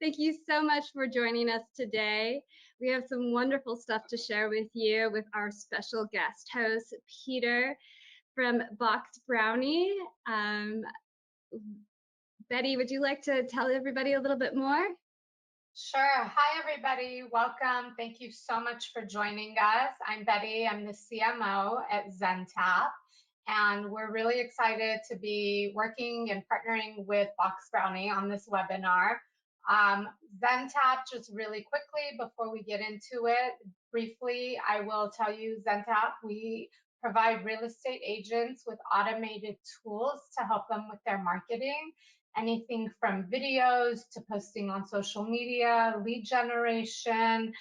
Thank you so much for joining us today. We have some wonderful stuff to share with you with our special guest host, Peter from Box Brownie. Betty, would you like to tell everybody a little bit more? Sure. Hi, everybody. Welcome. Thank you so much for joining us. I'm Betty. I'm the CMO at Zenntap, and we're really excited to be working and partnering with Box Brownie on this webinar. Zenntap, just really quickly before we get into it, briefly, I will tell you Zenntap, we provide real estate agents with automated tools to help them with their marketing. Anything from videos to posting on social media, lead generation,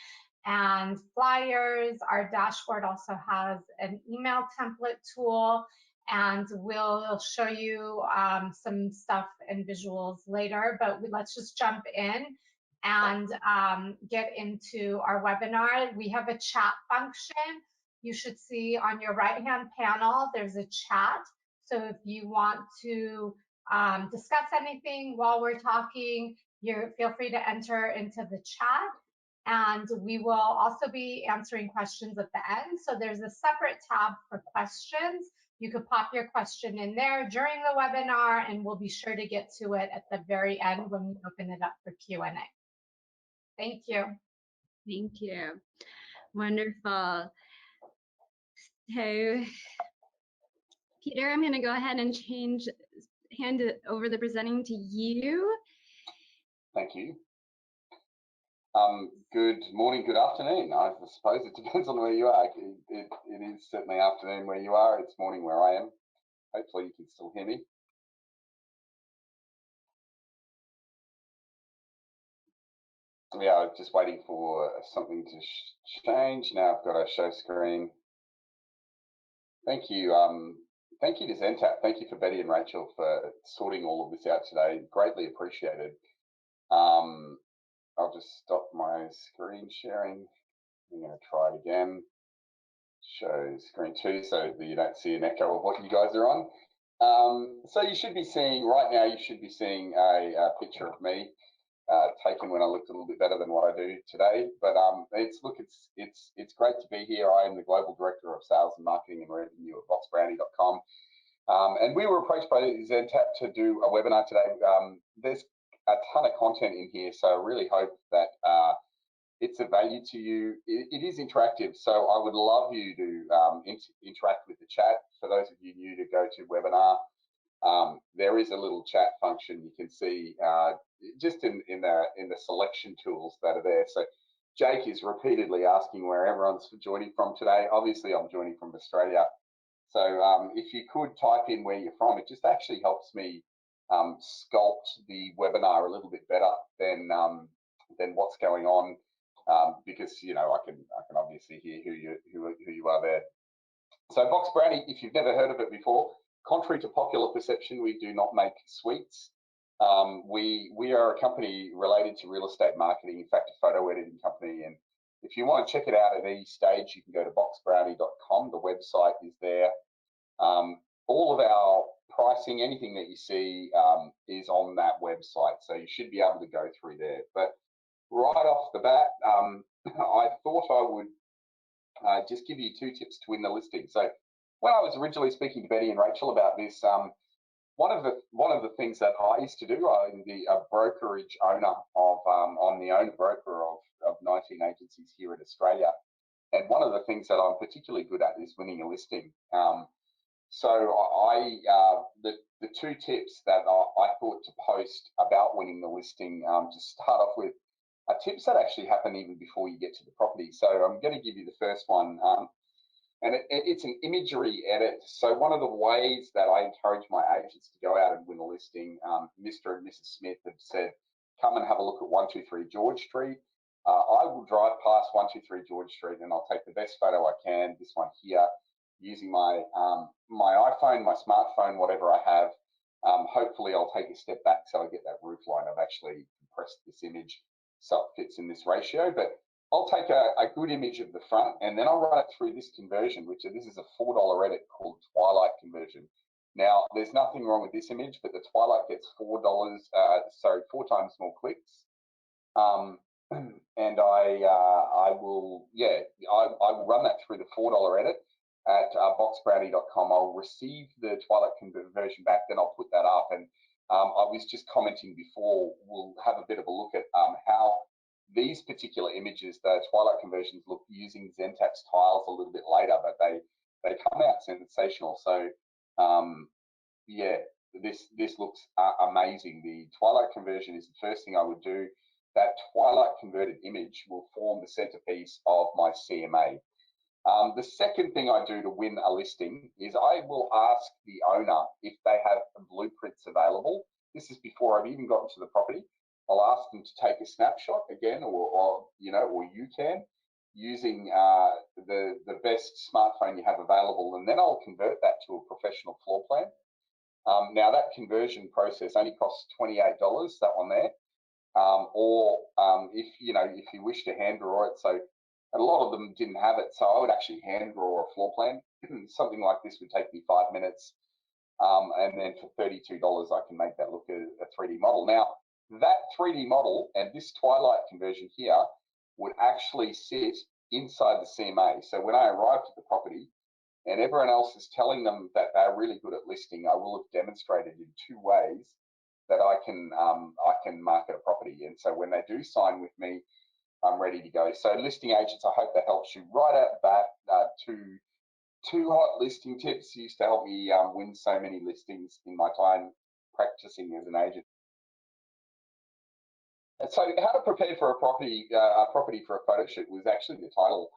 and flyers. Our dashboard also has an email template tool, and we'll show you some stuff and visuals later, but let's just jump in and get into our webinar. We have a chat function. You should see on your right-hand panel, there's a chat. So if you want to discuss anything while we're talking, feel free to enter into the chat. And we will also be answering questions at the end. So there's a separate tab for questions. You could pop your question in there during the webinar, and we'll be sure to get to it at the very end when we open it up for Q&A. Thank you. Thank you. Wonderful. So, Peter, I'm going to go ahead and hand it over the presenting to you. Thank you. Good morning, good afternoon. I suppose it depends on where you are. It is certainly afternoon where you are. It's morning where I am. Hopefully you can still hear me. Yeah, just waiting for something to change. Now I've got a show screen. Thank you. Thank you to Zenntap. Thank you for Betty and Rachel for sorting all of this out today. Greatly appreciated. I'll just stop my screen sharing. I'm going to try it again. Show screen 2 so that you don't see an echo of what you guys are on. So you should be seeing, right now, you should be seeing a picture of me taken when I looked a little bit better than what I do today. But it's great to be here. I am the Global Director of Sales and Marketing and Revenue at boxbrownie.com. And we were approached by Zenntap to do a webinar today. There's a ton of content in here, so I really hope that it's of value to you. It is interactive, so I would love you to interact with the chat. For those of you new to go to webinar, there is a little chat function you can see just in the selection tools that are there. So Jake is repeatedly asking where everyone's joining from today. Obviously, I'm joining from Australia. So if you could type in where you're from, it just actually helps me sculpt the webinar a little bit better than what's going on, because I can obviously hear who you are there. So Box Brownie, if you've never heard of it before, contrary to popular perception, we do not make sweets. We are a company related to real estate marketing, in fact, a photo editing company. And if you want to check it out at any stage, you can go to boxbrownie.com. The website is there. All of our pricing, anything that you see, is on that website. So you should be able to go through there. But right off the bat, I thought I would just give you 2 tips to win the listing. So when I was originally speaking to Betty and Rachel about this, one of the things that I used to do, I'm a brokerage owner of, I'm the owner broker of 19 agencies here in Australia. And one of the things that I'm particularly good at is winning a listing. So the 2 tips that I thought to post about winning the listing, to start off with, are tips that actually happen even before you get to the property. So I'm going to give you the first one. And it's an imagery edit. So one of the ways that I encourage my agents to go out and win a listing, Mr. and Mrs. Smith have said, come and have a look at 123 George Street. I will drive past 123 George Street and I'll take the best photo I can, this one here, using my my iPhone, my smartphone, whatever I have. Hopefully I'll take a step back so I get that roof line. I've actually compressed this image so it fits in this ratio, but I'll take a good image of the front and then I'll run it through this conversion, this is a $4 edit called Twilight conversion. Now, there's nothing wrong with this image, but the Twilight gets 4 times more clicks And I will run that through the $4 edit at boxbrownie.com. I'll receive the Twilight conversion back, then I'll put that up. And I was just commenting before, we'll have a bit of a look at how these particular images, the Twilight conversions, look using Zentap's tiles a little bit later, but they come out sensational. So yeah, this looks amazing. The Twilight conversion is the first thing I would do. That Twilight converted image will form the centerpiece of my CMA. The second thing I do to win a listing is I will ask the owner if they have blueprints available. This is before I've even gotten to the property. I'll ask them to take a snapshot again, or you can, using the best smartphone you have available, and then I'll convert that to a professional floor plan. Now that conversion process only costs $28, that one there. If you wish to hand draw it, so a lot of them didn't have it, so I would actually hand draw a floor plan. Something like this would take me 5 minutes, and then for $32 I can make that look at a 3D model. Now that 3D model and this Twilight conversion here would actually sit inside the CMA. So when I arrived at the property and everyone else is telling them that they're really good at listing, I will have demonstrated in 2 ways that I can market a property. And so when they do sign with me, I'm ready to go. So listing agents, I hope that helps you right out the bat. Two hot listing tips used to help me win so many listings in my time practicing as an agent. And so how to prepare for a property for a photo shoot was actually the title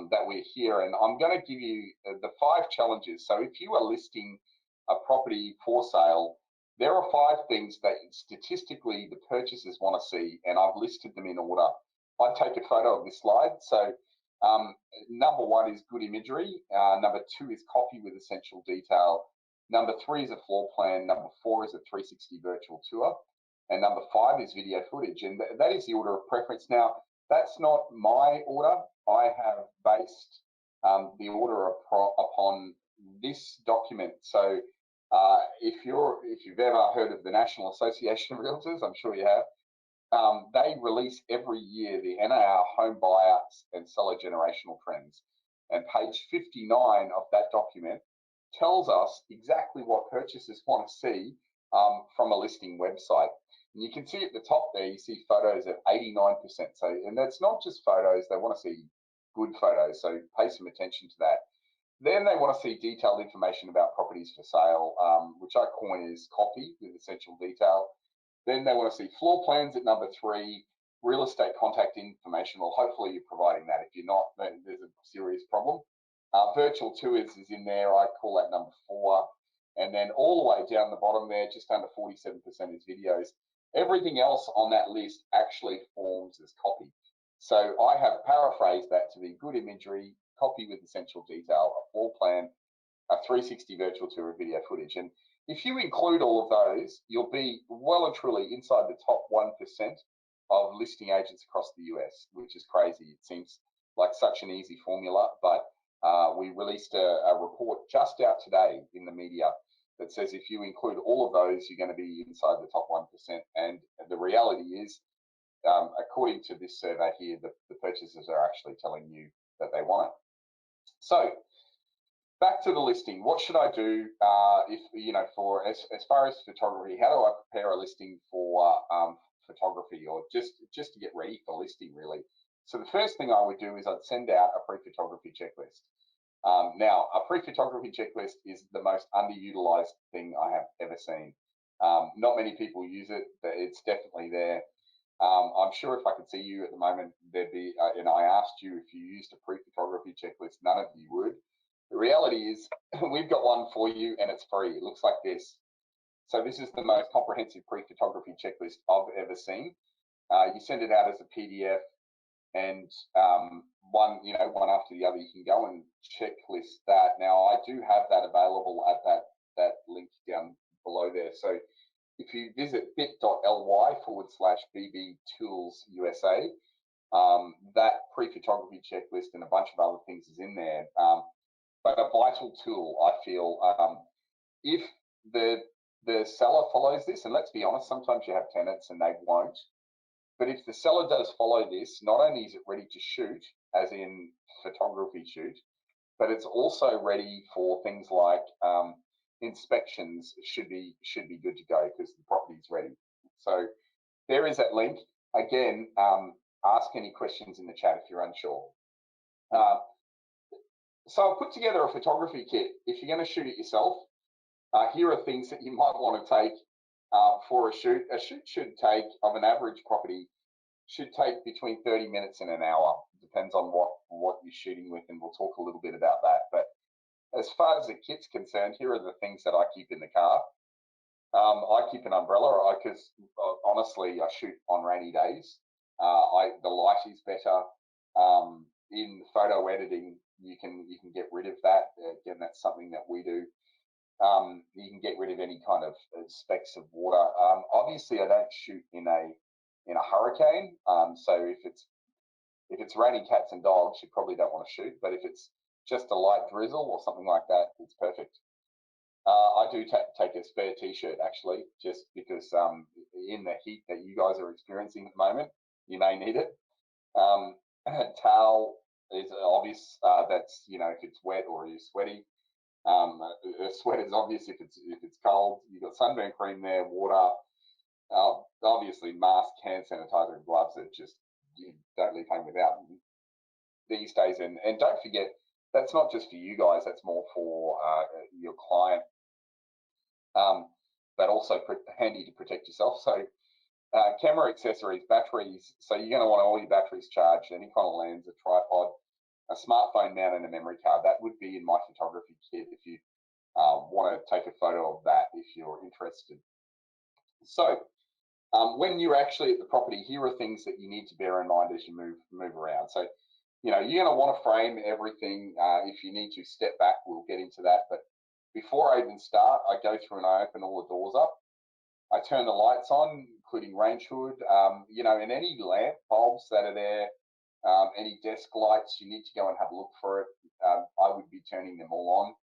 that we're here. And I'm going to give you the 5 challenges. So if you are listing a property for sale, there are 5 things that statistically the purchasers want to see, and I've listed them in order. I'd take a photo of this slide. So number 1 is good imagery. Number 2 is copy with essential detail. Number 3 is a floor plan. Number 4 is a 360 virtual tour. And number 5 is video footage. And that is the order of preference. Now, that's not my order. I have based the order upon this document. So if you've ever heard of the National Association of Realtors, I'm sure you have, they release every year the NAR home buyouts and seller generational trends. And page 59 of that document tells us exactly what purchasers want to see from a listing website. And you can see at the top there, you see photos at 89%. So, and that's not just photos, they want to see good photos. So pay some attention to that. Then they want to see detailed information about properties for sale, which I coin as copy with essential detail. Then they want to see floor plans at number 3, real estate contact information. Well, hopefully you're providing that. If you're not, then there's a serious problem. Virtual tours is in there. I call that number 4. And then all the way down the bottom there, just under 47% is videos. Everything else on that list actually forms as copy. So I have paraphrased that to be good imagery, copy with essential detail, a floor plan, a 360 virtual tour, of video footage. And if you include all of those, you'll be well and truly inside the top 1% of listing agents across the US, which is crazy. It seems like such an easy formula, but we released a report just out today in the media that says if you include all of those, you're going to be inside the top 1%. And the reality is, according to this survey here, the purchasers are actually telling you that they want it. So back to the listing. What should I do for as far as photography? How do I prepare a listing for photography, or just to get ready for listing, really? So the first thing I would do is I'd send out a pre-photography checklist. Now, a pre-photography checklist is the most underutilized thing I have ever seen. Not many people use it, but it's definitely there. I'm sure if I could see you at the moment, there'd be, and I asked you if you used a pre-photography checklist, none of you would. The reality is we've got one for you and it's free. It looks like this. So this is the most comprehensive pre-photography checklist I've ever seen. You send it out as a PDF, and one after the other, you can go and checklist that. Now I do have that available at that link down below there. So if you visit bit.ly/BBToolsUSA, that pre-photography checklist and a bunch of other things is in there. But a vital tool, I feel, if the seller follows this, and let's be honest, sometimes you have tenants and they won't. But if the seller does follow this, not only is it ready to shoot, as in photography shoot, but it's also ready for things like inspections. Should be good to go because the property is ready. So there is that link. Again, ask any questions in the chat if you're unsure. So I've put together a photography kit. If you're going to shoot it yourself, here are things that you might want to take for a shoot. A shoot should take, of an average property, should take between 30 minutes and an hour. Depends on what you're shooting with, and we'll talk a little bit about that. But as far as the kit's concerned, here are the things that I keep in the car. I keep an umbrella because honestly, I shoot on rainy days. The light is better. In photo editing, you can get rid of that. Again, that's something that we do. You can get rid of any kind of specks of water. Obviously, I don't shoot in a hurricane. So if it's raining cats and dogs, you probably don't want to shoot. But if it's just a light drizzle or something like that, it's perfect. I do take a spare t-shirt actually, just because in the heat that you guys are experiencing at the moment, you may need it. Towel is obvious. That's, you know, if it's wet or you're sweaty. A sweat is obvious if it's cold. You've got sunburn cream there, water. Obviously, mask, hand sanitizer, and gloves that just you don't leave home without these days. And don't forget, that's not just for you guys. That's more for your client. But also handy to protect yourself. So camera accessories, batteries. So you're going to want all your batteries charged, any kind of lens, a tripod, a smartphone mount, and a memory card. That would be in my photography kit if you want to take a photo of that if you're interested. So when you're actually at the property, here are things that you need to bear in mind as you move around. So, you know, you're going to want to frame everything. If you need to step back, we'll get into that. But before I even start, I go through and I open all the doors up. I turn the lights on, including range hood, you know, and any lamp bulbs that are there, any desk lights, you need to go and have a look for it. I would be turning them all on.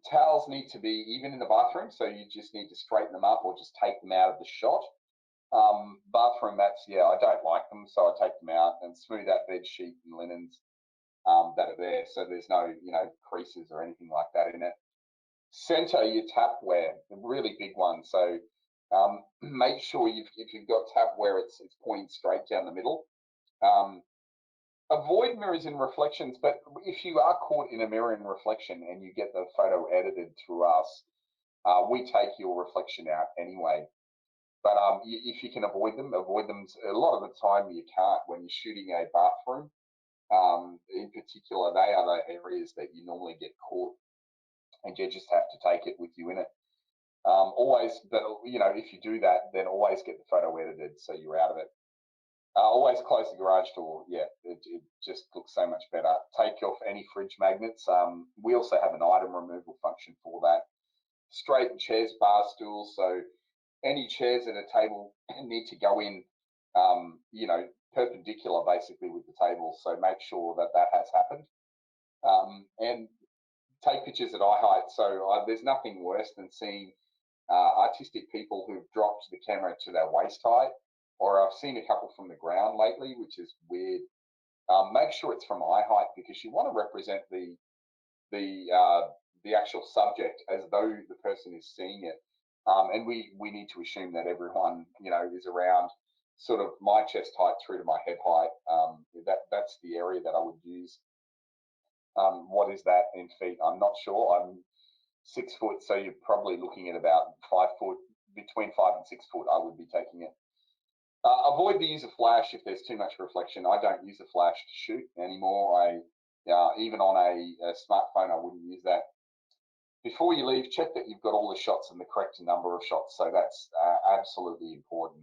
Towels need to be even in the bathroom, so you just need to straighten them up or just take them out of the shot. Bathroom mats, yeah, I don't like them, so I take them out and smooth out bed sheet and linens that are there, so there's no, you know, creases or anything like that in it. Center your tapware, a really big one. So make sure if you've got tapware, it's pointing straight down the middle. Avoid mirrors and reflections, but if you are caught in a mirror and reflection and you get the photo edited through us, we take your reflection out anyway. But if you can avoid them. A lot of the time you can't when you're shooting a bathroom. In particular, they are the areas that you normally get caught, and you just have to take it with you in it. Always, but you know, if you do that, then always get the photo edited so you're out of it. Always close the garage door. Yeah, it just looks so much better. Take off any fridge magnets. We also have an item removal function for that. Straighten chairs, bar stools. So any chairs at a table need to go in, you know, perpendicular basically with the table. So make sure that that has happened. And take pictures at eye height. So there's nothing worse than seeing artistic people who've dropped the camera to their waist height, or I've seen a couple from the ground lately, which is weird. Make sure it's from eye height because you want to represent the actual subject as though the person is seeing it. And we need to assume that everyone, you know, is around sort of my chest height through to my head height. That's the area that I would use. What is that in feet? I'm not sure. I'm 6 foot, so you're probably looking at about 5 foot, between 5 and 6 foot. I would be taking it. Avoid the use of flash if there's too much reflection. I don't use a flash to shoot anymore. Even on a smartphone, I wouldn't use that. Before you leave, check that you've got all the shots and the correct number of shots. So that's absolutely important.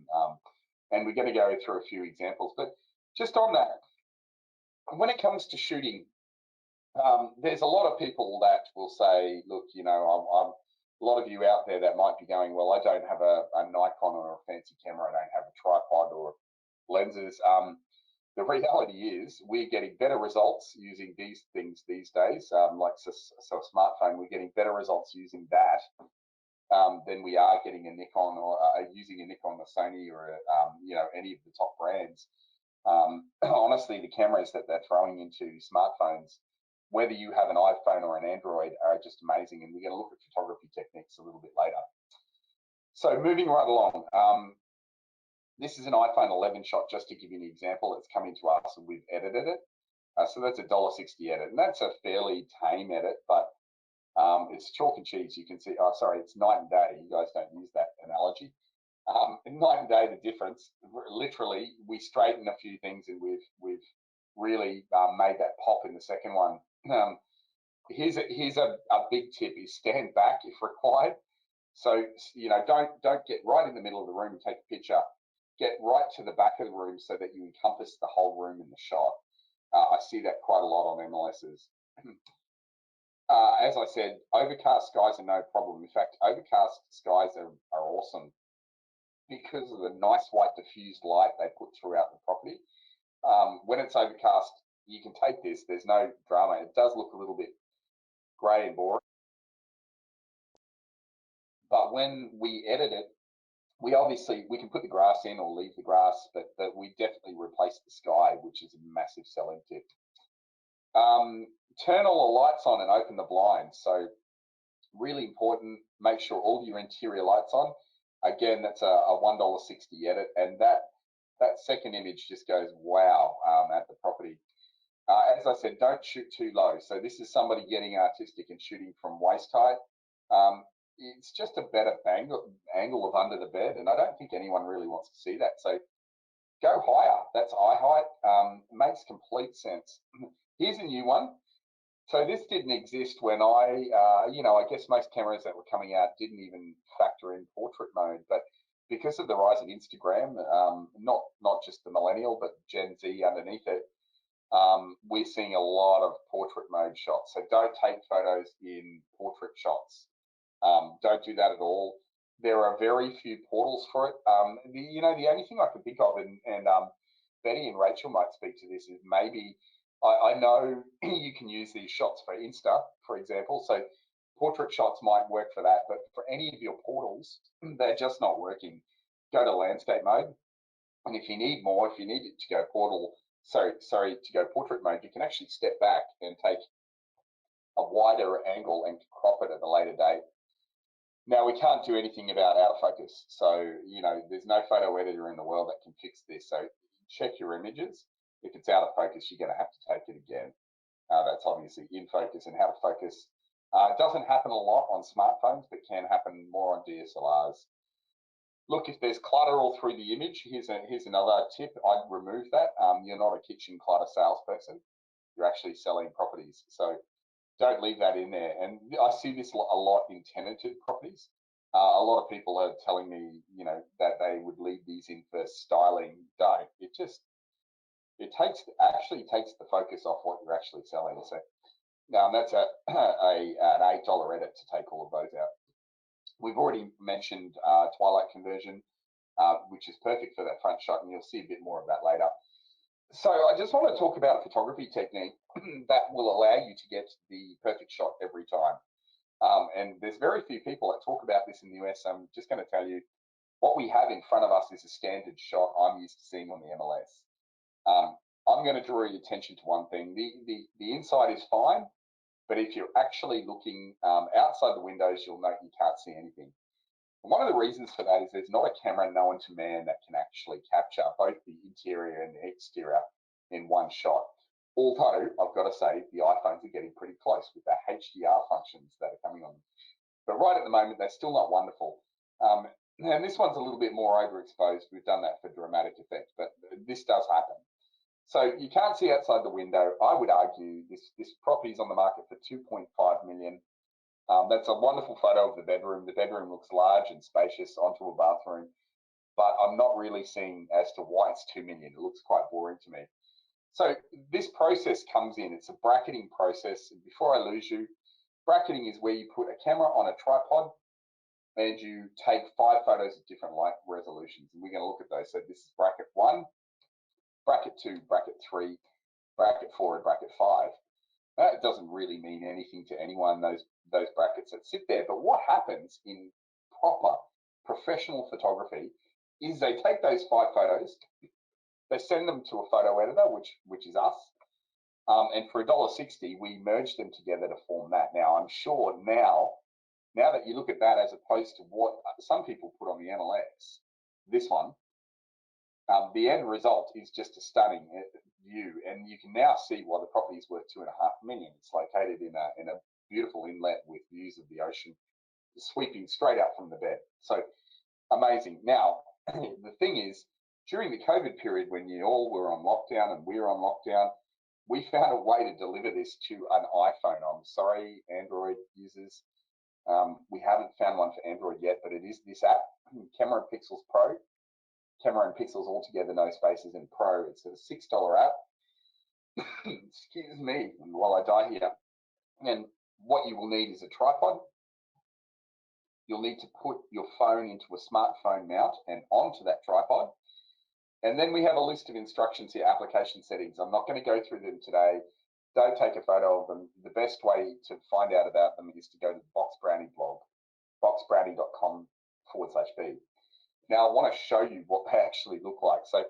And we're going to go through a few examples. But just on that, when it comes to shooting, there's a lot of people that will say, look, you know, a lot of you out there that might be going, well, I don't have a Nikon or a fancy camera. I don't have a tripod or lenses. The reality is we're getting better results using these things these days, like so a smartphone, we're getting better results using that than we are getting a Nikon or using a Nikon or Sony or you know, any of the top brands. Honestly, the cameras that they're throwing into smartphones, whether you have an iPhone or an Android, are just amazing. And we're going to look at photography techniques a little bit later. So moving right along, this is an iPhone 11 shot, just to give you an example. It's come into us and we've edited it. So that's a $1.60 edit, and that's a fairly tame edit, but it's chalk and cheese. You can see, oh, sorry, it's night and day. You guys don't use that analogy. Night and day, the difference. Literally, we straighten a few things, and we've really made that pop in the second one. Here's a big tip: is stand back if required. So you know, don't get right in the middle of the room and take a picture. Get right to the back of the room so that you encompass the whole room in the shot. I see that quite a lot on MLSs. As I said, overcast skies are no problem. In fact, overcast skies are awesome because of the nice white diffused light they put throughout the property. When it's overcast, you can take this. There's no drama. It does look a little bit grey and boring. But when we edit it, we can put the grass in or leave the grass, but we definitely replace the sky, which is a massive selling tip. Turn all the lights on and open the blinds. So really important, make sure all your interior lights on. Again, that's a $1.60 edit, and that second image just goes wow at the property. As I said, don't shoot too low. So this is somebody getting artistic and shooting from waist height. It's just a better angle of under the bed, and I don't think anyone really wants to see that. So go higher. That's eye height. Makes complete sense. Here's a new one. So this didn't exist when you know, I guess most cameras that were coming out didn't even factor in portrait mode, but because of the rise of Instagram, not just the millennial, but Gen Z underneath it, we're seeing a lot of portrait mode shots. So don't take photos in portrait shots. Don't do that at all. There are very few portals for it. You know, the only thing I can think of, and Betty and Rachel might speak to this, is maybe I know you can use these shots for Insta, for example. So portrait shots might work for that, but for any of your portals, they're just not working. Go to landscape mode, and if you need more, if you need it to go to go portrait mode, you can actually step back and take a wider angle and crop it at a later date. Now, we can't do anything about out of focus. So, you know, there's no photo editor in the world that can fix this. So check your images. If it's out of focus, you're going to have to take it again. That's obviously in focus, and out of focus doesn't happen a lot on smartphones, but can happen more on DSLRs. Look, if there's clutter all through the image, here's another tip. I'd remove that. You're not a kitchen clutter salesperson. You're actually selling properties. So don't leave that in there. And I see this a lot in tenanted properties. A lot of people are telling me, you know, that they would leave these in for styling. Don't. It actually takes the focus off what you're actually selling. So that's an $8 edit to take all of those out. We've already mentioned twilight conversion, which is perfect for that front shot, and you'll see a bit more of that later. So I just want to talk about a photography technique that will allow you to get the perfect shot every time. And there's very few people that talk about this in the US. I'm just going to tell you what we have in front of us is a standard shot I'm used to seeing on the MLS. I'm going to draw your attention to one thing. The inside is fine, but if you're actually looking outside the windows, you'll note you can't see anything. And one of the reasons for that is there's not a camera known to man that can actually capture both the interior and the exterior in one shot. Although I've got to say the iPhones are getting pretty close with the HDR functions that are coming on them. But right at the moment, they're still not wonderful. And this one's a little bit more overexposed. We've done that for dramatic effect, but this does happen. So you can't see outside the window. I would argue this property is on the market for $2.5 million. That's a wonderful photo of the bedroom. The bedroom looks large and spacious onto a bathroom, but I'm not really seeing as to why it's $2 million. It looks quite boring to me. So this process comes in. It's a bracketing process. And before I lose you, bracketing is where you put a camera on a tripod and you take 5 photos of different light resolutions. And we're going to look at those. So this is bracket 1, bracket 2, bracket 3, bracket 4, and bracket 5. That doesn't really mean anything to anyone, those brackets that sit there. But what happens in proper professional photography is they take those 5 photos, they send them to a photo editor, which is us, and for $1.60, we merge them together to form that. Now, I'm sure now that you look at that as opposed to what some people put on the NLX, this one, the end result is just a stunning view, and you can now see why the property is worth $2.5 million. It's located in a beautiful inlet with views of the ocean sweeping straight out from the bed. So amazing. Now, the thing is, during the COVID period, when you all were on lockdown and we were on lockdown, we found a way to deliver this to an iPhone. I'm sorry, Android users. We haven't found one for Android yet, but it is this app, Camera Pixels Pro. Camera and Pixels all together, no spaces, in Pro. It's a $6 app. Excuse me while I die here. And what you will need is a tripod. You'll need to put your phone into a smartphone mount and onto that tripod. And then we have a list of instructions here, application settings. I'm not going to go through them today. Don't take a photo of them. The best way to find out about them is to go to the Box Brownie blog, boxbrownie.com/B. Now, I want to show you what they actually look like. So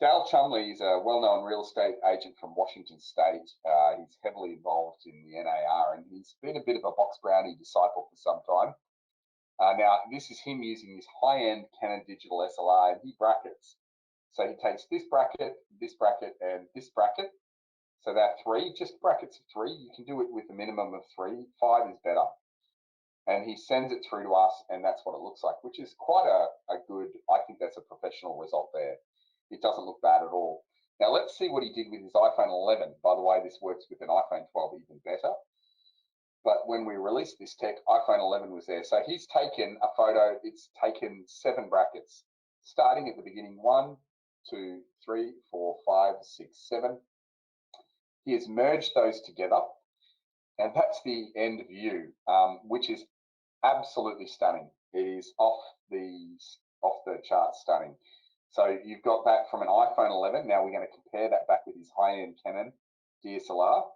Dale Chumley is a well-known real estate agent from Washington State. He's heavily involved in the NAR, and he's been a bit of a Box Brownie disciple for some time. Now, this is him using this high-end Canon digital SLR, and he brackets. So he takes this bracket, and this bracket. So that 3, just brackets of 3. You can do it with a minimum of 3. 5 is better. And he sends it through to us, and that's what it looks like, which is quite a good, I think that's a professional result there. It doesn't look bad at all. Now let's see what he did with his iPhone 11. By the way, this works with an iPhone 12 even better. But when we released this tech, iPhone 11 was there. So he's taken a photo, it's taken 7 brackets, starting at the beginning, 1, 2, 3, 4, 5, 6, 7. He has merged those together, and that's the end view, which is absolutely stunning. It is off the chart stunning. So you've got that from an iPhone 11. Now we're going to compare that back with his high-end Canon DSLR.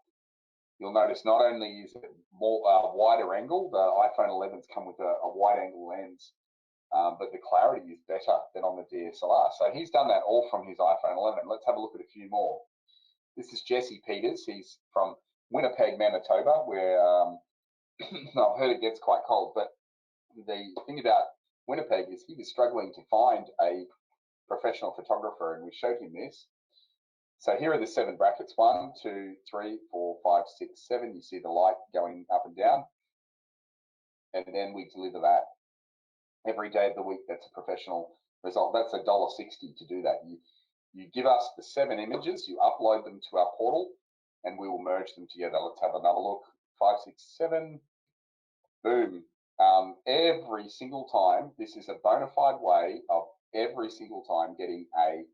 You'll notice not only is it more wider angle, the iPhone 11s come with a wide angle lens, but the clarity is better than on the DSLR. So he's done that all from his iPhone 11. Let's have a look at a few more. This is Jesse Peters. He's from Winnipeg, Manitoba, where I've heard it gets quite cold. But the thing about Winnipeg is he was struggling to find a professional photographer, and we showed him this. So here are the 7 brackets, 1, 2, 3, 4, 5, 6, 7. You see the light going up and down. And then we deliver that every day of the week. That's a professional result. That's $1.60 to do that. You give us the 7 images, you upload them to our portal, and we will merge them together. Let's have another look. 5, 6, 7. Boom. Every single time, this is a bona fide way of every single time getting a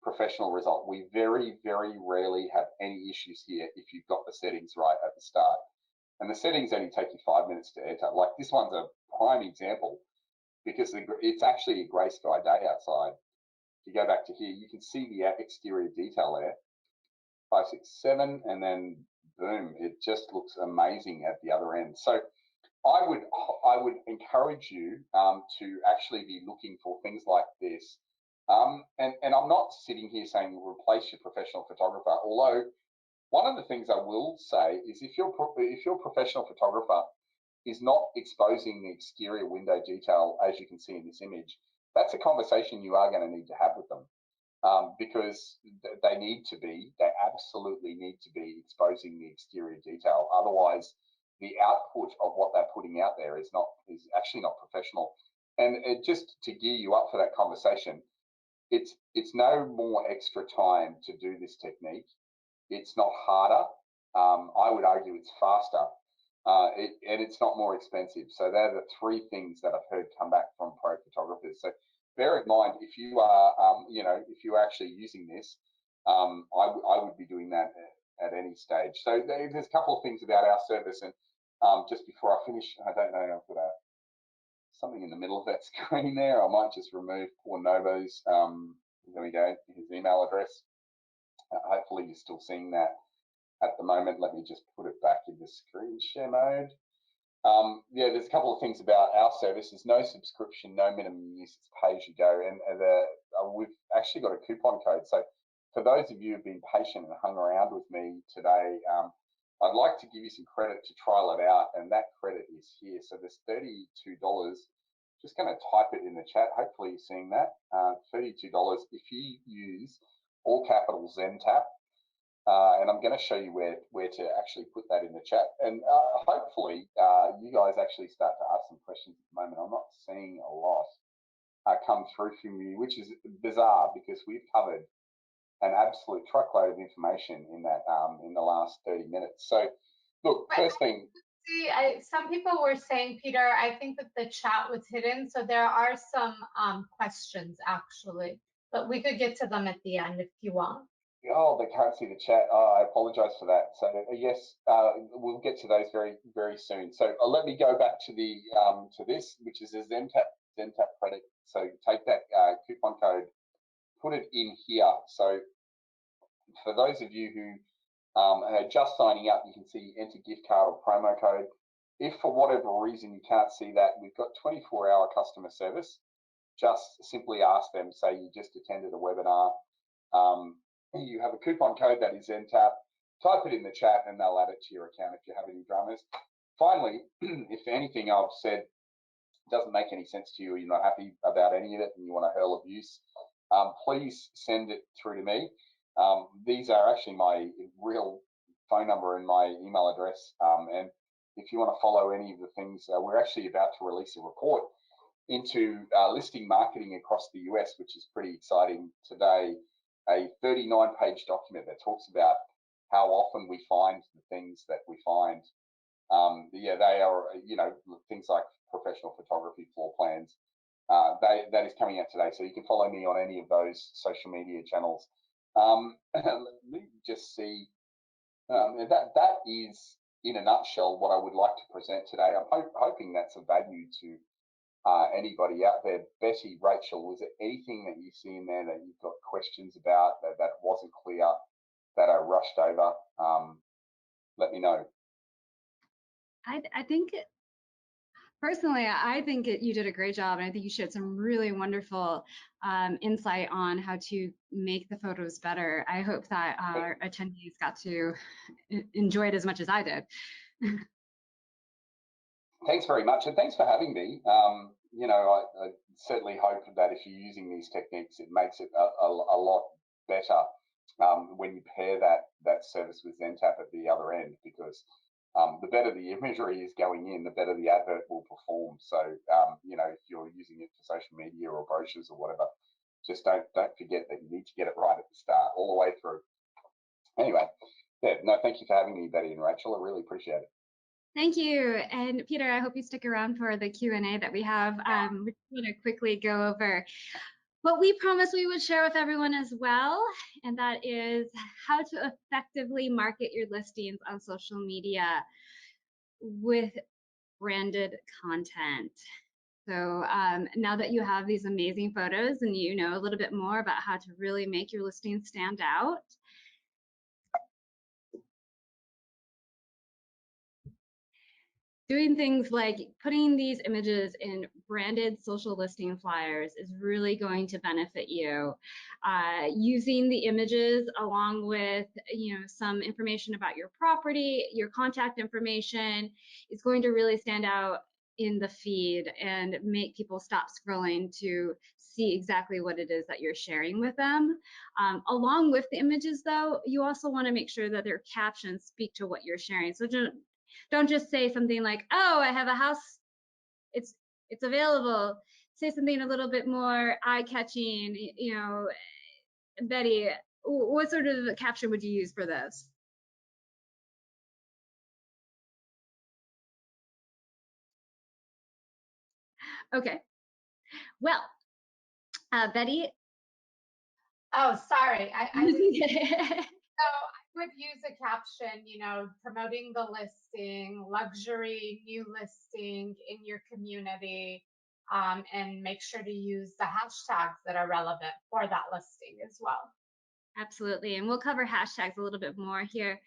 professional result. We very, very rarely have any issues here if you've got the settings right at the start. And the settings only take you 5 minutes to enter. Like this one's a prime example because it's actually a grey sky day outside. If you go back to here, you can see the exterior detail there. 5, 6, 7, and then boom, it just looks amazing at the other end. So I would encourage you to actually be looking for things like this. And I'm not sitting here saying replace your professional photographer, although one of the things I will say is if your professional photographer is not exposing the exterior window detail, as you can see in this image, that's a conversation you are going to need to have with them, because they absolutely need to be exposing the exterior detail. Otherwise, the output of what they're putting out there is actually not professional. And just to gear you up for that conversation, it's no more extra time to do this technique. It's not harder. I would argue it's faster, and it's not more expensive. So they're the 3 things that I've heard come back from pro photographers. So bear in mind, if you are, if you're actually using this, I would be doing that at any stage. So there's a couple of things about our service, and just before I finish, I don't know, I've got something in the middle of that screen there. I might just remove poor Novo's. There we go, his email address. Hopefully you're still seeing that at the moment. Let me just put it back into screen share mode. Yeah, there's a couple of things about our service. There's no subscription, no minimum use, it's pay as you go. And we've actually got a coupon code. So for those of you who've been patient and hung around with me today, I'd like to give you some credit to trial it out. And that credit is here. So there's $32. Just going to type it in the chat. Hopefully you're seeing that. $32 if you use all capital ZenTap. And I'm going to show you where to actually put that in the chat. And hopefully you guys actually start to ask some questions at the moment. I'm not seeing a lot come through from you, which is bizarre because we've covered an absolute truckload of information in that in the last 30 minutes. So look, first thing. See, some people were saying, Peter, I think that the chat was hidden. So there are some questions actually, but we could get to them at the end if you want. Oh, they can't see the chat. Oh, I apologize for that. So yes, we'll get to those very, very soon. So let me go back to the to this, which is a ZenTap credit. So take that coupon code, put it in here. So for those of you who are just signing up, you can see enter gift card or promo code. If for whatever reason you can't see that, we've got 24-hour customer service. Just simply ask them, say you just attended a webinar. You have a coupon code that is ZenTap, type it in the chat and they'll add it to your account if you have any dramas. Finally, if anything I've said doesn't make any sense to you, or you're not happy about any of it and you want to hurl abuse, please send it through to me. These are actually my real phone number and my email address. And if you want to follow any of the things, we're actually about to release a report into listing marketing across the US, which is pretty exciting today. A 39-page document that talks about how often we find the things that we find. Yeah, they are, you know, things like professional photography, floor plans. That is coming out today, so you can follow me on any of those social media channels. Let me just see. That is, in a nutshell, what I would like to present today. I'm hoping that's of value to anybody out there. Betty, Rachel, was there anything that you see in there that you've got questions about that wasn't clear, that I rushed over? Let me know. I think, personally, I think you did a great job, and I think you shared some really wonderful insight on how to make the photos better. I hope that our attendees got to enjoy it as much as I did. Thanks very much, and thanks for having me. You know, I certainly hope that if you're using these techniques, it makes it a lot better when you pair that service with ZenTap at the other end, because the better the imagery is going in, the better the advert will perform. So, you know, if you're using it for social media or brochures or whatever, just don't forget that you need to get it right at the start, all the way through. Anyway, yeah, no, thank you for having me, Betty and Rachel. I really appreciate it. Thank you. And Peter, I hope you stick around for the Q&A that we have. We're going to quickly go over what we promised we would share with everyone as well, and that is how to effectively market your listings on social media with branded content. So now that you have these amazing photos and you know a little bit more about how to really make your listings stand out, doing things like putting these images in branded social listing flyers is really going to benefit you. Using the images along with, you know, some information about your property, your contact information is going to really stand out in the feed and make people stop scrolling to see exactly what it is that you're sharing with them. Along with the images, though, you also want to make sure that their captions speak to what you're sharing. So don't just say something like, "Oh, I have a house. It's available." Say something a little bit more eye-catching. You know, Betty, what sort of caption would you use for this? Okay. Well, Betty. Oh, sorry. So I would use a caption, you know, promoting the listing, luxury new listing in your community, and make sure to use the hashtags that are relevant for that listing as well. Absolutely, and we'll cover hashtags a little bit more here.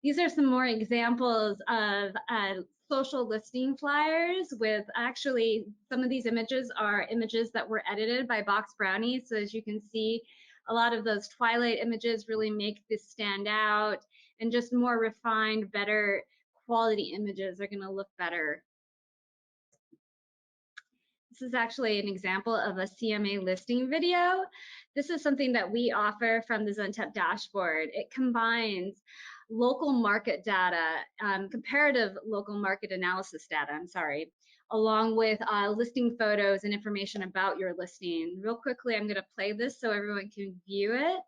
These are some more examples of social listing flyers with actually some of these images are images that were edited by Box Brownie. So as you can see, a lot of those Twilight images really make this stand out, and just more refined, better quality images are going to look better. This is actually an example of a CMA listing video. This is something that we offer from the Zentap dashboard. It combines local market data, comparative local market analysis data, along with listing photos and information about your listing. Real quickly, I'm going to play this so everyone can view it.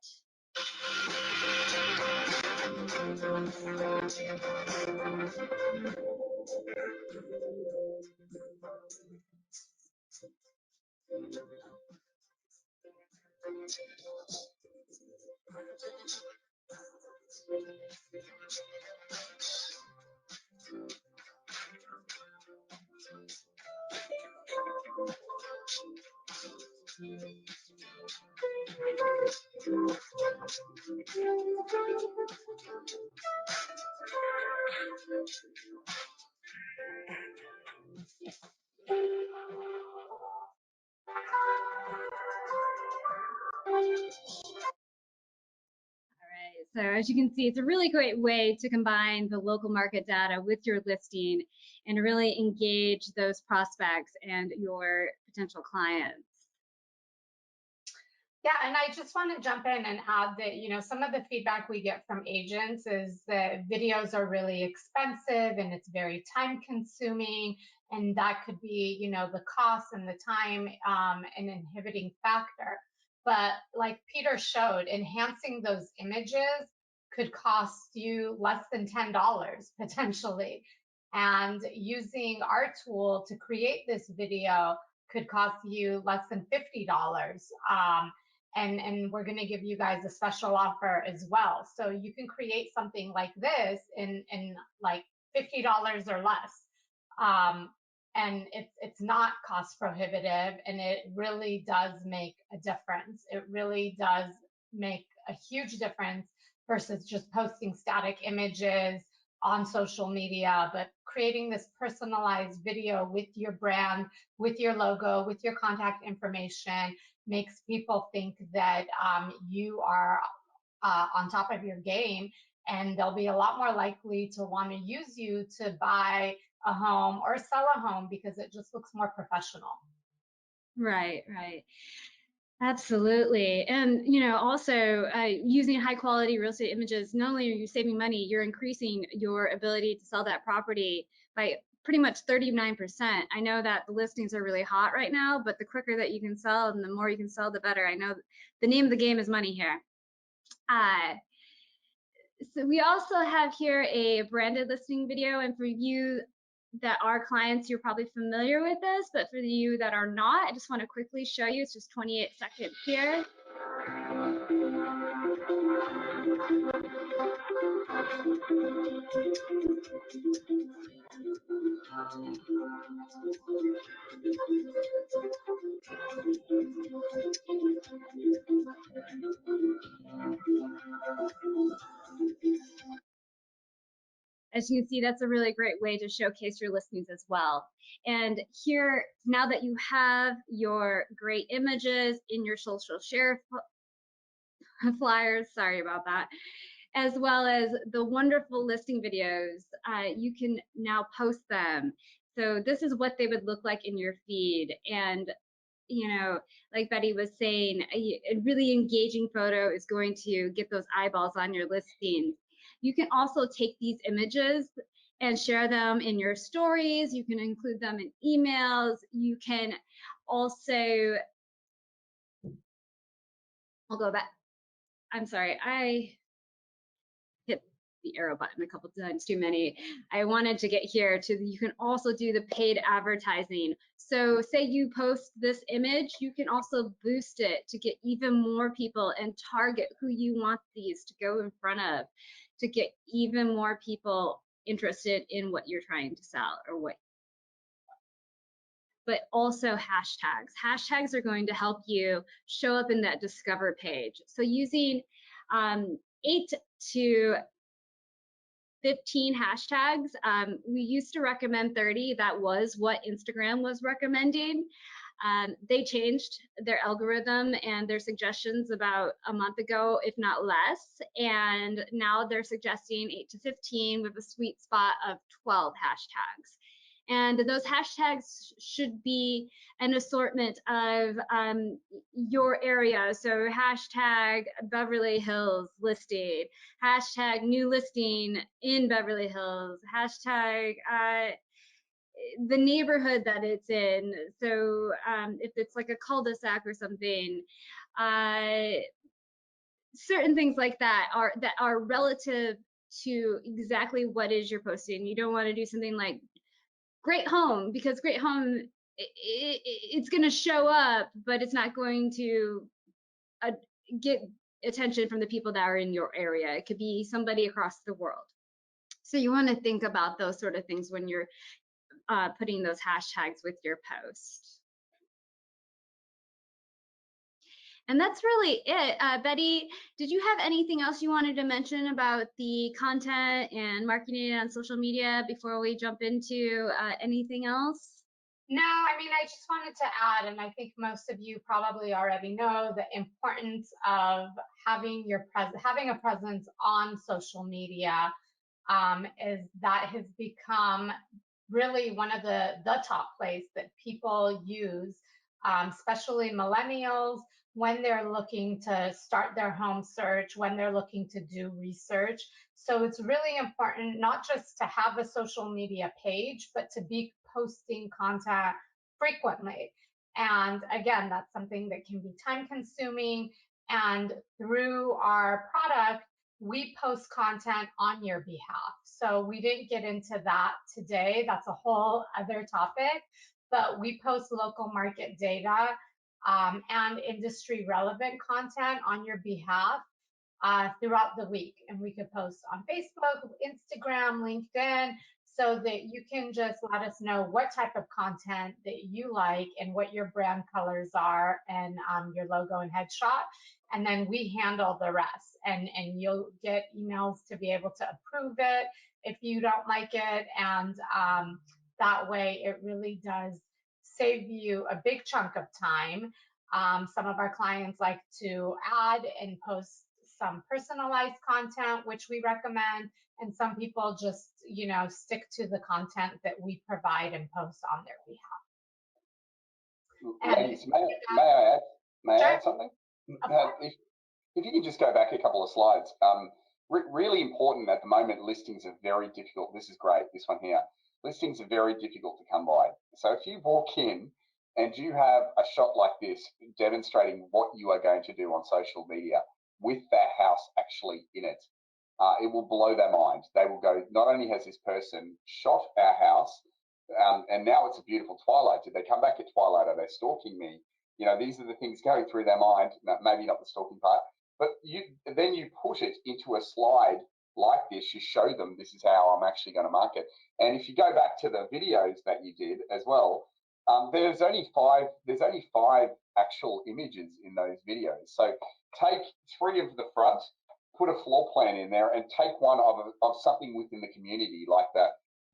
So as you can see, it's a really great way to combine the local market data with your listing and really engage those prospects and your potential clients. Yeah, and I just want to jump in and add that, you know, some of the feedback we get from agents is that videos are really expensive and it's very time consuming. And that could be, you know, the cost and the time an inhibiting factor. But like Peter showed, enhancing those images could cost you less than $10 potentially. And using our tool to create this video could cost you less than $50. And we're going to give you guys a special offer as well. So you can create something like this in like $50 or less. And it's not cost prohibitive, and it really does make a difference. It really does make a huge difference versus just posting static images on social media, but creating this personalized video with your brand, with your logo, with your contact information, makes people think that you are on top of your game, and they'll be a lot more likely to want to use you to buy a home or sell a home because it just looks more professional. Right, right. Absolutely. And, you know, also using high quality real estate images, not only are you saving money, you're increasing your ability to sell that property by pretty much 39%. I know that the listings are really hot right now, but the quicker that you can sell and the more you can sell, the better. I know the name of the game is money here. So we also have here a branded listing video, and for you that are clients, you're probably familiar with this, but for you that are not, I just want to quickly show you. It's just 28 seconds here. As you can see, that's a really great way to showcase your listings as well. And here, now that you have your great images in your social share flyers, sorry about that, as well as the wonderful listing videos, you can now post them. So this is what they would look like in your feed. And, you know, like Betty was saying, a really engaging photo is going to get those eyeballs on your listings. You can also take these images and share them in your stories. You can include them in emails. You can also, I'll go back. I'm sorry, I hit the arrow button a couple times too many. I wanted to get here to, you can also do the paid advertising. So say you post this image, you can also boost it to get even more people and target who you want these to go in front of, to get even more people interested in what you're trying to sell or what. But also hashtags. Hashtags are going to help you show up in that discover page. So using 8 to 15 hashtags. We used to recommend 30. That was what Instagram was recommending. They changed their algorithm and their suggestions about a month ago, if not less. And now they're suggesting 8 to 15 with a sweet spot of 12 hashtags. And those hashtags should be an assortment of your area. So hashtag Beverly Hills listing, hashtag new listing in Beverly Hills, hashtag the neighborhood that it's in. So if it's like a cul-de-sac or something, certain things like that are relative to exactly what is you're posting. You don't want to do something like great home, because great home, it's going to show up, but it's not going to get attention from the people that are in your area. It could be somebody across the world. So you want to think about those sort of things when you're putting those hashtags with your post. And that's really it. Betty, did you have anything else you wanted to mention about the content and marketing on social media before we jump into anything else? No, I mean, I just wanted to add, and I think most of you probably already know, the importance of having a presence on social media is that has become really one of the top place that people use, especially millennials, when they're looking to start their home search, when they're looking to do research. So it's really important not just to have a social media page, but to be posting content frequently. And again, that's something that can be time consuming. And through our product, we post content on your behalf. So we didn't get into that today. That's a whole other topic. But we post local market data and industry relevant content on your behalf throughout the week. And we could post on Facebook, Instagram, LinkedIn, so that you can just let us know what type of content that you like and what your brand colors are and your logo and headshot. And then we handle the rest. And you'll get emails to be able to approve it if you don't like it. And that way it really does save you a big chunk of time. Some of our clients like to add and post some personalized content, which we recommend, and some people just, stick to the content that we provide and post on their behalf. Ladies, may I add something? Sure. If you can just go back a couple of slides. Really important at the moment, listings are very difficult. This is great, this one here. Listings are very difficult to come by. So if you walk in and you have a shot like this demonstrating what you are going to do on social media with that house actually in it, it will blow their mind. They will go, not only has this person shot our house, and now it's a beautiful twilight. Did they come back at twilight? Are they stalking me? These are the things going through their mind. No, maybe not the stalking part, but then you put it into a slide like this. You show them this is how I'm actually going to market. And if you go back to the videos that you did as well, there's only five actual images in those videos. So take 3 of the front, put a floor plan in there, and take one of something within the community, like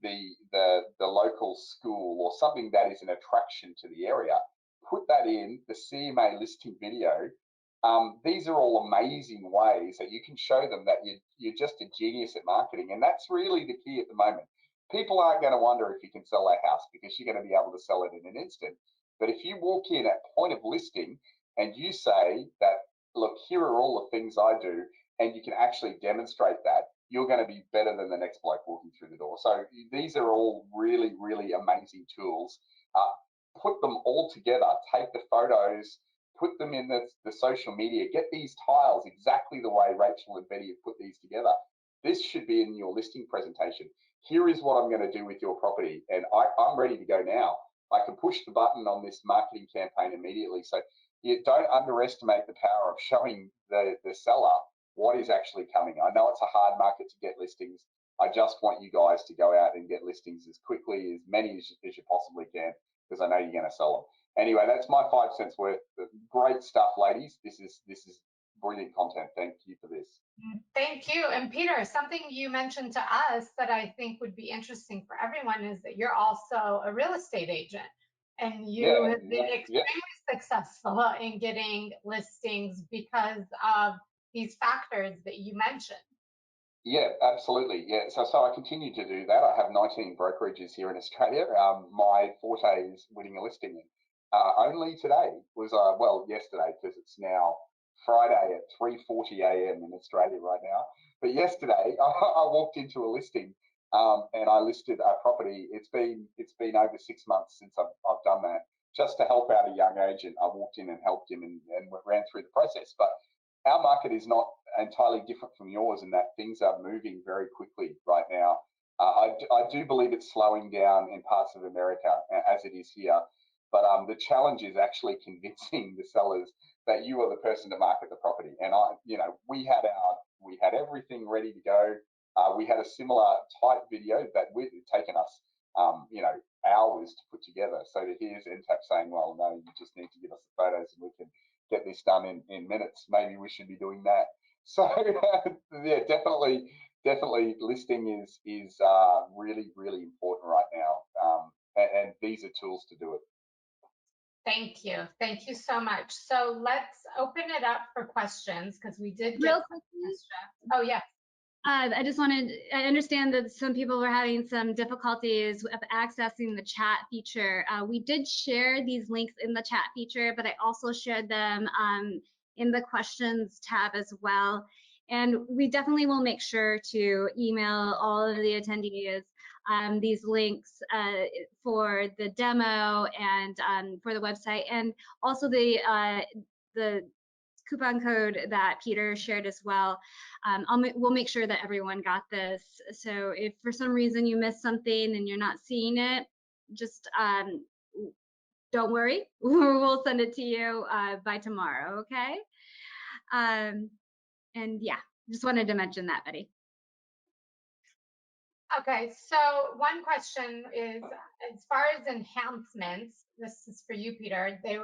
the local school or something that is an attraction to the area. Put that in the CMA listing video. These are all amazing ways that you can show them that you're just a genius at marketing, and that's really the key at the moment. People aren't going to wonder if you can sell that house because you're going to be able to sell it in an instant. But if you walk in at point of listing and you say that, look, here are all the things I do, and you can actually demonstrate that, you're going to be better than the next bloke walking through the door. So these are all really, really amazing tools. Put them all together, take the photos, put them in the social media, get these tiles exactly the way Rachel and Betty have put these together. This should be in your listing presentation. Here is what I'm going to do with your property, and I'm ready to go now. I can push the button on this marketing campaign immediately. So you don't underestimate the power of showing the seller what is actually coming. I know it's a hard market to get listings. I just want you guys to go out and get listings as quickly, as many as you possibly can, because I know you're going to sell them. Anyway, that's my 5 cents worth. Great stuff, ladies. This is brilliant content. Thank you for this. Thank you. And Peter, something you mentioned to us that I think would be interesting for everyone is that you're also a real estate agent, and you have been extremely successful in getting listings because of these factors that you mentioned. Yeah, absolutely. Yeah, so I continue to do that. I have 19 brokerages here in Australia. My forte is winning a listing. Only today was, well, yesterday, because it's now Friday at 3:40 a.m. in Australia right now. But yesterday, I walked into a listing and I listed a property. It's been over 6 months since I've done that, just to help out a young agent. I walked in and helped him and ran through the process. But our market is not entirely different from yours in that things are moving very quickly right now. I do believe it's slowing down in parts of America as it is here, but the challenge is actually convincing the sellers that you are the person to market the property. And we had everything ready to go. We had a similar type video that would have taken us, hours to put together. So to hear Zentap saying, well, no, you just need to give us the photos and we can get this done in minutes. Maybe we should be doing that. So yeah, definitely listing is really, really important right now. And these are tools to do it. Thank you so much. So let's open it up for questions because we did get Real quickly. questions. Oh yeah. I understand that some people were having some difficulties of accessing the chat feature. We did share these links in the chat feature, but I also shared them in the questions tab as well. And we definitely will make sure to email all of the attendees these links for the demo and for the website, and also the coupon code that Peter shared as well. We'll make sure that everyone got this. So if for some reason you missed something and you're not seeing it, just don't worry. We'll send it to you by tomorrow, okay? And yeah, just wanted to mention that, Betty. Okay, so one question is, as far as enhancements, this is for you, Peter, they're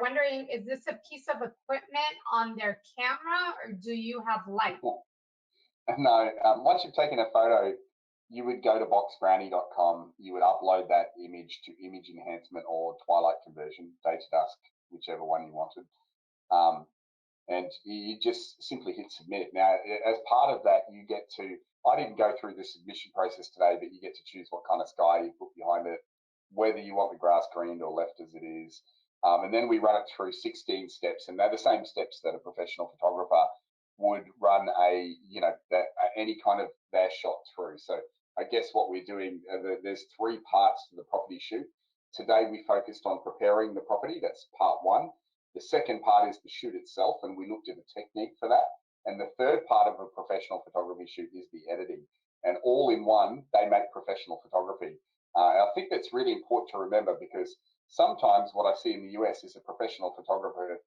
wondering, is this a piece of equipment on their camera or do you have light? No, once you've taken a photo, you would go to boxbrownie.com, you would upload that image to image enhancement or twilight conversion, day to dusk, whichever one you wanted. And you just simply hit submit. Now, as part of that, you get to, I didn't go through the submission process today, but you get to choose what kind of sky you put behind it, whether you want the grass greened or left as it is. And then we run it through 16 steps, and they're the same steps that a professional photographer would run any kind of their shot through. So I guess what we're doing, there's 3 parts to the property shoot. Today we focused on preparing the property, that's part 1. The second part is the shoot itself, and we looked at a technique for that. And the third part of a professional photography shoot is the editing. And all in one, they make professional photography. I think that's really important to remember, because sometimes what I see in the US is a professional photographer,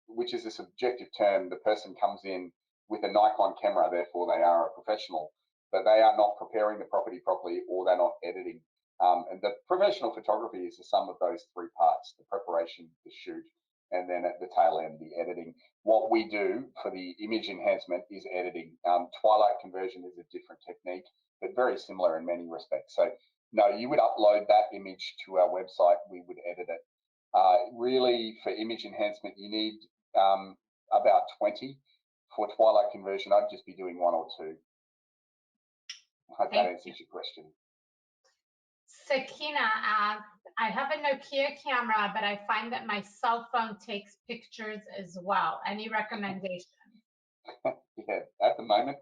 which is a subjective term. The person comes in with a Nikon camera, therefore they are a professional, but they are not preparing the property properly, or they're not editing. And the professional photography is the sum of those 3 parts: the preparation, the shoot, and then at the tail end, the editing. What we do for the image enhancement is editing. Twilight conversion is a different technique, but very similar in many respects. So no, you would upload that image to our website, we would edit it. Really, for image enhancement, you need about 20. For twilight conversion, I'd just be doing 1 or 2. I hope that answers your question. Sakina asks, I have a Nokia camera, but I find that my cell phone takes pictures as well. Any recommendation? Yeah, at the moment,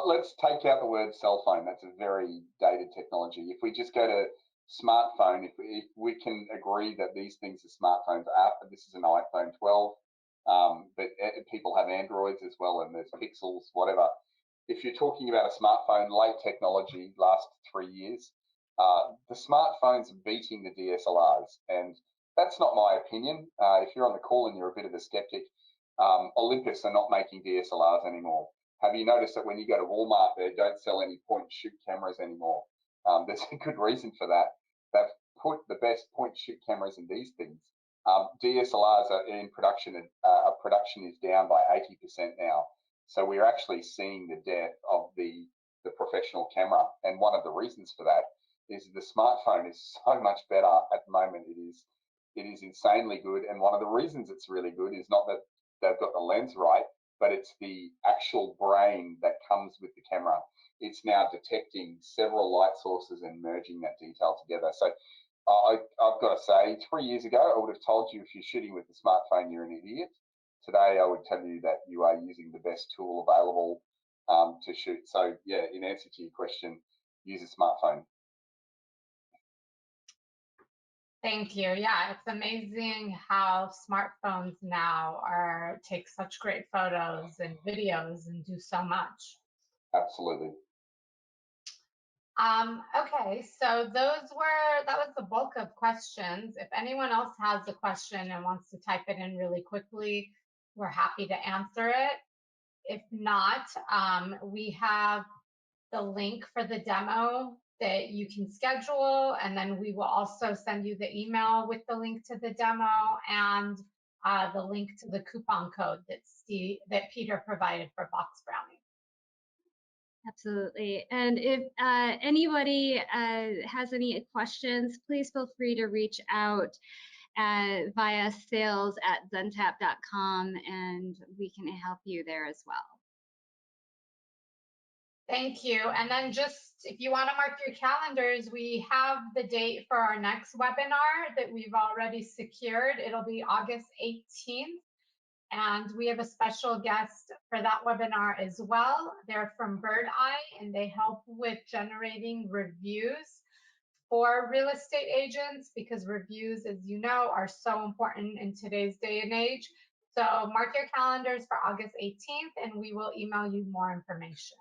let's take out the word cell phone. That's a very dated technology. If we just go to smartphone, if we can agree that these things are smartphones. This is an iPhone 12, but people have Androids as well, and there's Pixels, whatever. If you're talking about a smartphone, late technology, last 3 years, the smartphones are beating the DSLRs, and that's not my opinion. If you're on the call and you're a bit of a skeptic, Olympus are not making DSLRs anymore. Have you noticed that when you go to Walmart, they don't sell any point-and-shoot cameras anymore? There's a good reason for that. They've put the best point-and-shoot cameras in these things, DSLRs are in production. Production is down by 80% now. So we're actually seeing the death of the professional camera. And one of the reasons for that is the smartphone is so much better at the moment. It is insanely good. And one of the reasons it's really good is not that they've got the lens right, but it's the actual brain that comes with the camera. It's now detecting several light sources and merging that detail together. So I've got to say, 3 years ago, I would have told you if you're shooting with a smartphone, you're an idiot. Today, I would tell you that you are using the best tool available to shoot. So yeah, in answer to your question, use a smartphone. Thank you. Yeah, it's amazing how smartphones now take such great photos and videos and do so much. Absolutely. Okay, so that was the bulk of questions. If anyone else has a question and wants to type it in really quickly, we're happy to answer it. If not, we have the link for the demo that you can schedule, and then we will also send you the email with the link to the demo and the link to the coupon code that Peter provided for Box Brownie. Absolutely. And if anybody has any questions, please feel free to reach out via sales@zentap.com, and we can help you there as well. Thank you. And then just if you want to mark your calendars, we have the date for our next webinar that we've already secured. It'll be August 18th. And we have a special guest for that webinar as well. They're from Bird Eye, and they help with generating reviews for real estate agents, because reviews, as you know, are so important in today's day and age. So mark your calendars for August 18th, and we will email you more information.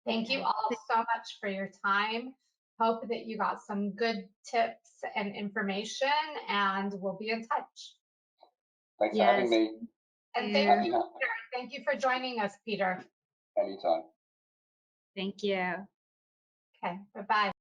Thank you all so much for your time. Hope that you got some good tips and information, and we'll be in touch. Thanks for having me. And thank you, Peter. Thank you for joining us, Peter. Anytime. Thank you. Okay, bye-bye.